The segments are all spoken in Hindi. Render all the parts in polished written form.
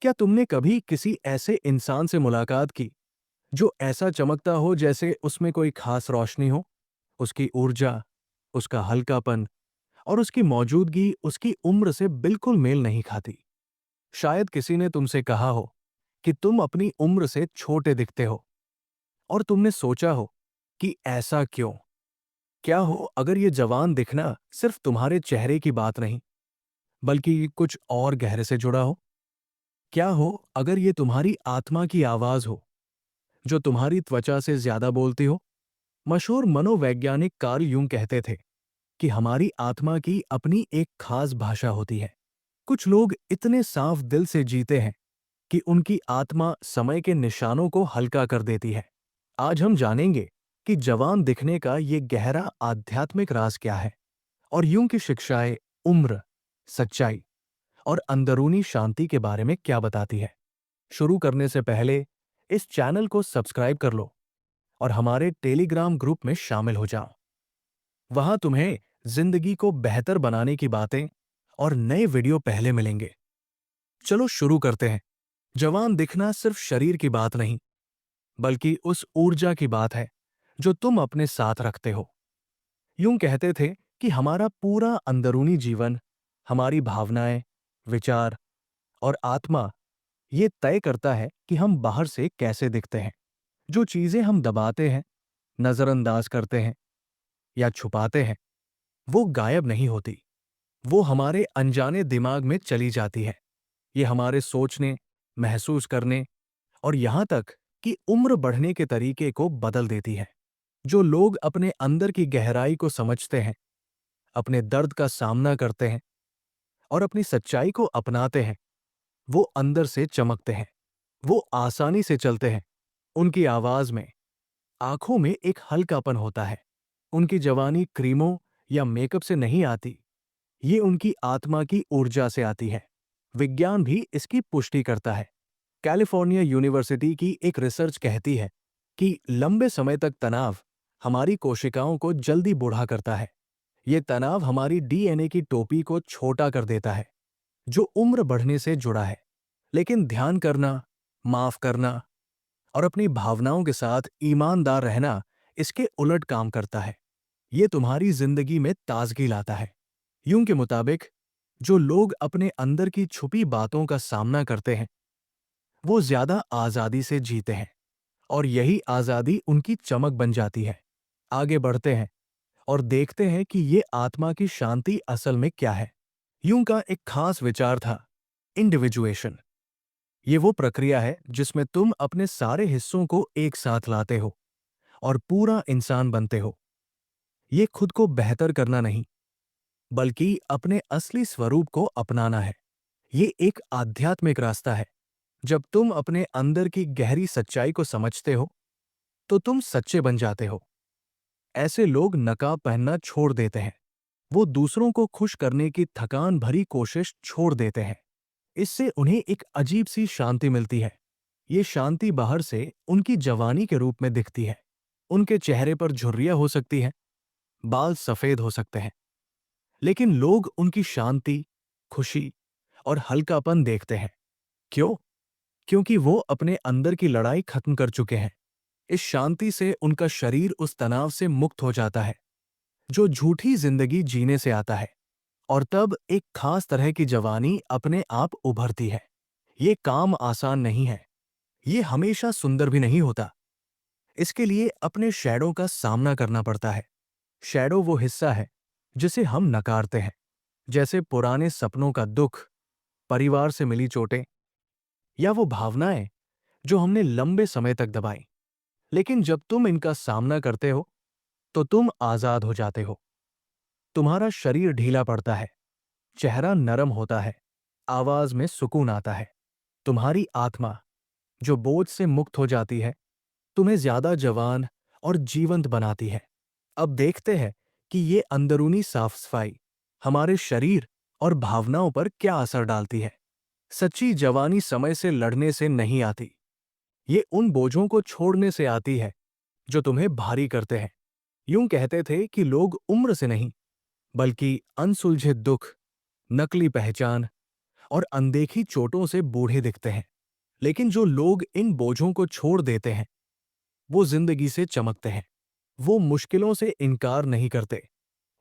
क्या तुमने कभी किसी ऐसे इंसान से मुलाकात की जो ऐसा चमकता हो जैसे उसमें कोई खास रोशनी हो? उसकी ऊर्जा, उसका हल्कापन और उसकी मौजूदगी उसकी उम्र से बिल्कुल मेल नहीं खाती। शायद किसी ने तुमसे कहा हो कि तुम अपनी उम्र से छोटे दिखते हो और तुमने सोचा हो कि ऐसा क्यों? क्या हो अगर ये जवान दिखना सिर्फ तुम्हारे चेहरे की बात नहीं, बल्कि कुछ और गहरे से जुड़ा हो? क्या हो अगर ये तुम्हारी आत्मा की आवाज हो जो तुम्हारी त्वचा से ज्यादा बोलती हो? मशहूर मनोवैज्ञानिक कार्ल यूं कहते थे कि हमारी आत्मा की अपनी एक खास भाषा होती है। कुछ लोग इतने साफ दिल से जीते हैं कि उनकी आत्मा समय के निशानों को हल्का कर देती है। आज हम जानेंगे कि जवान दिखने का ये गहरा आध्यात्मिक राज क्या है और यूं की शिक्षाएं उम्र, सच्चाई और अंदरूनी शांति के बारे में क्या बताती है। शुरू करने से पहले इस चैनल को सब्सक्राइब कर लो और हमारे टेलीग्राम ग्रुप में शामिल हो जाओ। वहां तुम्हें जिंदगी को बेहतर बनाने की बातें और नए वीडियो पहले मिलेंगे। चलो शुरू करते हैं। जवान दिखना सिर्फ शरीर की बात नहीं, बल्कि उस ऊर्जा की बात है जो तुम अपने साथ रखते हो। यूं कहते थे कि हमारा पूरा अंदरूनी जीवन, हमारी भावनाएं, विचार और आत्मा ये तय करता है कि हम बाहर से कैसे दिखते हैं। जो चीजें हम दबाते हैं, नजरअंदाज करते हैं या छुपाते हैं, वो गायब नहीं होती। वो हमारे अनजाने दिमाग में चली जाती है। ये हमारे सोचने, महसूस करने और यहां तक कि उम्र बढ़ने के तरीके को बदल देती है। जो लोग अपने अंदर की गहराई को समझते हैं, अपने दर्द का सामना करते हैं और अपनी सच्चाई को अपनाते हैं, वो अंदर से चमकते हैं। वो आसानी से चलते हैं। उनकी आवाज में, आंखों में एक हल्कापन होता है। उनकी जवानी क्रीमों या मेकअप से नहीं आती, ये उनकी आत्मा की ऊर्जा से आती है। विज्ञान भी इसकी पुष्टि करता है। कैलिफोर्निया यूनिवर्सिटी की एक रिसर्च कहती है कि लंबे समय तक तनाव हमारी कोशिकाओं को जल्दी बूढ़ा करता है। ये तनाव हमारी डीएनए की टोपी को छोटा कर देता है, जो उम्र बढ़ने से जुड़ा है। लेकिन ध्यान करना, माफ करना और अपनी भावनाओं के साथ ईमानदार रहना इसके उलट काम करता है। ये तुम्हारी जिंदगी में ताजगी लाता है। यूं के मुताबिक, जो लोग अपने अंदर की छुपी बातों का सामना करते हैं, वो ज्यादा आजादी से जीते हैं और यही आजादी उनकी चमक बन जाती है। आगे बढ़ते हैं और देखते हैं कि ये आत्मा की शांति असल में क्या है। यूं का एक खास विचार था, इंडिविजुएशन। ये वो प्रक्रिया है जिसमें तुम अपने सारे हिस्सों को एक साथ लाते हो और पूरा इंसान बनते हो। ये खुद को बेहतर करना नहीं, बल्कि अपने असली स्वरूप को अपनाना है। ये एक आध्यात्मिक रास्ता है। जब तुम अपने अंदर की गहरी सच्चाई को समझते हो, तो तुम सच्चे बन जाते हो। ऐसे लोग नकाब पहनना छोड़ देते हैं। वो दूसरों को खुश करने की थकान भरी कोशिश छोड़ देते हैं। इससे उन्हें एक अजीब सी शांति मिलती है। ये शांति बाहर से उनकी जवानी के रूप में दिखती है। उनके चेहरे पर झुर्रियां हो सकती हैं, बाल सफेद हो सकते हैं, लेकिन लोग उनकी शांति, खुशी और हल्कापन देखते हैं। क्यों? क्योंकि वो अपने अंदर की लड़ाई खत्म कर चुके हैं। इस शांति से उनका शरीर उस तनाव से मुक्त हो जाता है जो झूठी जिंदगी जीने से आता है, और तब एक खास तरह की जवानी अपने आप उभरती है। ये काम आसान नहीं है। ये हमेशा सुंदर भी नहीं होता। इसके लिए अपने शैडो का सामना करना पड़ता है। शैडो वो हिस्सा है जिसे हम नकारते हैं, जैसे पुराने सपनों का दुख, परिवार से मिली चोटें या वो भावनाएं जो हमने लंबे समय तक दबाई। लेकिन जब तुम इनका सामना करते हो, तो तुम आजाद हो जाते हो। तुम्हारा शरीर ढीला पड़ता है, चेहरा नरम होता है, आवाज में सुकून आता है। तुम्हारी आत्मा, जो बोझ से मुक्त हो जाती है, तुम्हें ज्यादा जवान और जीवंत बनाती है। अब देखते हैं कि ये अंदरूनी साफ सफाई हमारे शरीर और भावनाओं पर क्या असर डालती है। सच्ची जवानी समय से लड़ने से नहीं आती। ये उन बोझों को छोड़ने से आती है जो तुम्हें भारी करते हैं। यूं कहते थे कि लोग उम्र से नहीं, बल्कि अनसुलझे दुख, नकली पहचान और अनदेखी चोटों से बूढ़े दिखते हैं। लेकिन जो लोग इन बोझों को छोड़ देते हैं, वो जिंदगी से चमकते हैं। वो मुश्किलों से इनकार नहीं करते।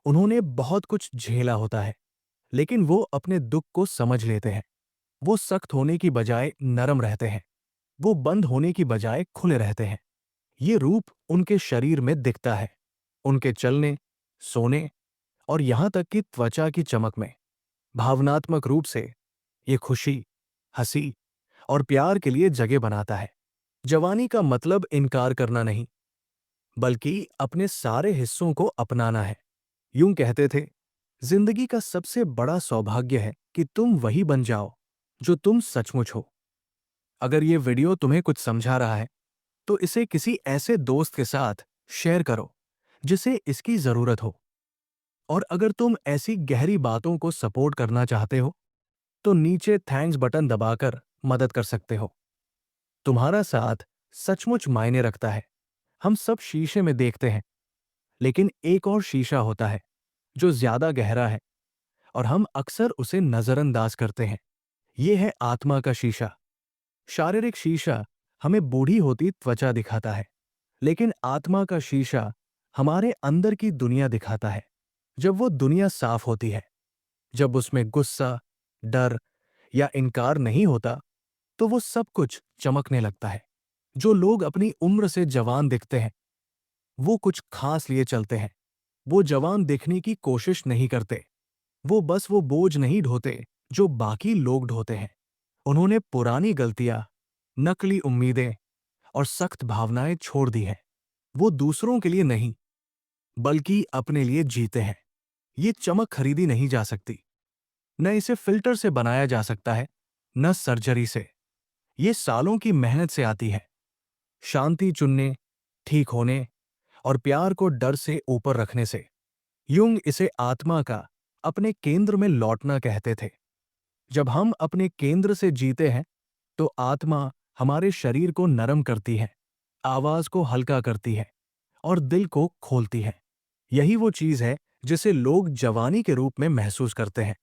उन्होंने बहुत कुछ झेला होता है, लेकिन वो अपने दुख को समझ लेते हैं। वो सख्त होने की बजाय नरम रहते हैं। वो बंद होने की बजाय खुले रहते हैं। ये रूप उनके शरीर में दिखता है, उनके चलने, सोने और यहां तक कि त्वचा की चमक में। भावनात्मक रूप से ये खुशी, हंसी और प्यार के लिए जगह बनाता है। जवानी का मतलब इनकार करना नहीं, बल्कि अपने सारे हिस्सों को अपनाना है। यूं कहते थे, जिंदगी का सबसे बड़ा सौभाग्य है कि तुम वही बन जाओ जो तुम सचमुच हो। अगर ये वीडियो तुम्हें कुछ समझा रहा है, तो इसे किसी ऐसे दोस्त के साथ शेयर करो जिसे इसकी जरूरत हो। और अगर तुम ऐसी गहरी बातों को सपोर्ट करना चाहते हो, तो नीचे थैंक्स बटन दबाकर मदद कर सकते हो। तुम्हारा साथ सचमुच मायने रखता है। हम सब शीशे में देखते हैं, लेकिन एक और शीशा होता है जो ज्यादा गहरा है, और हम अक्सर उसे नजरअंदाज करते हैं। यह है आत्मा का शीशा। शारीरिक शीशा हमें बूढ़ी होती त्वचा दिखाता है, लेकिन आत्मा का शीशा हमारे अंदर की दुनिया दिखाता है। जब वो दुनिया साफ होती है, जब उसमें गुस्सा, डर या इनकार नहीं होता, तो वो सब कुछ चमकने लगता है। जो लोग अपनी उम्र से जवान दिखते हैं, वो कुछ खास लिए चलते हैं। वो जवान दिखने की कोशिश नहीं करते। वो बस वो बोझ नहीं ढोते जो बाकी लोग ढोते हैं। उन्होंने पुरानी गलतियां, नकली उम्मीदें और सख्त भावनाएं छोड़ दी हैं। वो दूसरों के लिए नहीं, बल्कि अपने लिए जीते हैं। ये चमक खरीदी नहीं जा सकती। न इसे फिल्टर से बनाया जा सकता है, न सर्जरी से। ये सालों की मेहनत से आती है। शांति चुनने, ठीक होने और प्यार को डर से ऊपर रखने से। युंग इसे आत्मा का अपने केंद्र में लौटना कहते थे। जब हम अपने केंद्र से जीते हैं, तो आत्मा हमारे शरीर को नरम करती है, आवाज को हल्का करती है और दिल को खोलती है। यही वो चीज है जिसे लोग जवानी के रूप में महसूस करते हैं।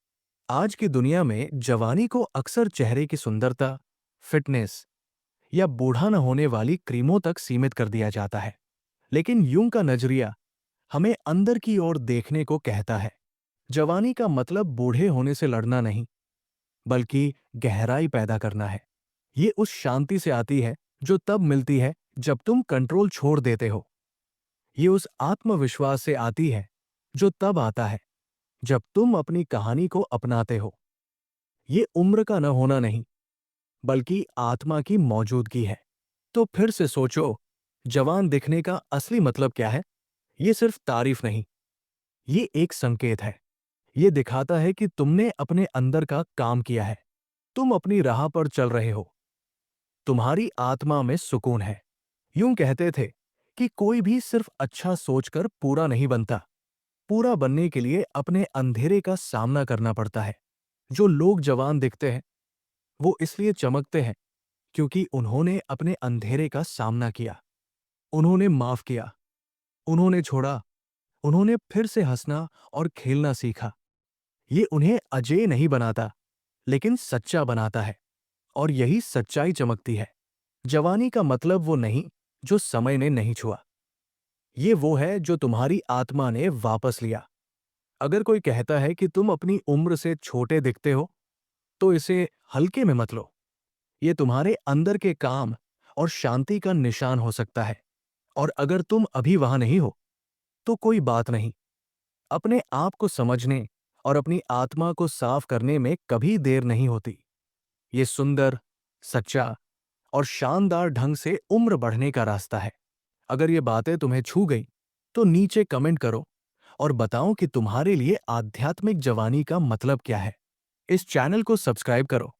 आज की दुनिया में जवानी को अक्सर चेहरे की सुंदरता, फिटनेस या बूढ़ा न होने वाली क्रीमों तक सीमित कर दिया जाता है। लेकिन यूं का नजरिया हमें अंदर की ओर देखने को कहता है। जवानी का मतलब बूढ़े होने से लड़ना नहीं, बल्कि गहराई पैदा करना है। ये उस शांति से आती है जो तब मिलती है जब तुम कंट्रोल छोड़ देते हो। ये उस आत्मविश्वास से आती है जो तब आता है जब तुम अपनी कहानी को अपनाते हो। ये उम्र का न होना नहीं, बल्कि आत्मा की मौजूदगी है। तो फिर से सोचो, जवान दिखने का असली मतलब क्या है? ये सिर्फ तारीफ नहीं, ये एक संकेत है। ये दिखाता है कि तुमने अपने अंदर का काम किया है। तुम अपनी राह पर चल रहे हो। तुम्हारी आत्मा में सुकून है। यूं कहते थे कि कोई भी सिर्फ अच्छा सोचकर पूरा नहीं बनता। पूरा बनने के लिए अपने अंधेरे का सामना करना पड़ता है। जो लोग जवान दिखते हैं, वो इसलिए चमकते हैं क्योंकि उन्होंने अपने अंधेरे का सामना किया। उन्होंने माफ किया, उन्होंने छोड़ा, उन्होंने फिर से हंसना और खेलना सीखा। ये उन्हें अजेय नहीं बनाता, लेकिन सच्चा बनाता है। और यही सच्चाई चमकती है। जवानी का मतलब वो नहीं जो समय ने नहीं छुआ। ये वो है जो तुम्हारी आत्मा ने वापस लिया। अगर कोई कहता है कि तुम अपनी उम्र से छोटे दिखते हो, तो इसे हल्के में मत लो। ये तुम्हारे अंदर के काम और शांति का निशान हो सकता है। और अगर तुम अभी वहां नहीं हो, तो कोई बात नहीं। अपने आप को समझने और अपनी आत्मा को साफ करने में कभी देर नहीं होती। ये सुंदर, सच्चा और शानदार ढंग से उम्र बढ़ने का रास्ता है। अगर ये बातें तुम्हें छू गई, तो नीचे कमेंट करो और बताओ कि तुम्हारे लिए आध्यात्मिक जवानी का मतलब क्या है। इस चैनल को सब्सक्राइब करो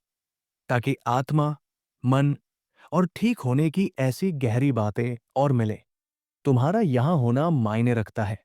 ताकि आत्मा, मन और ठीक होने की ऐसी गहरी बातें और मिले। तुम्हारा यहां होना मायने रखता है।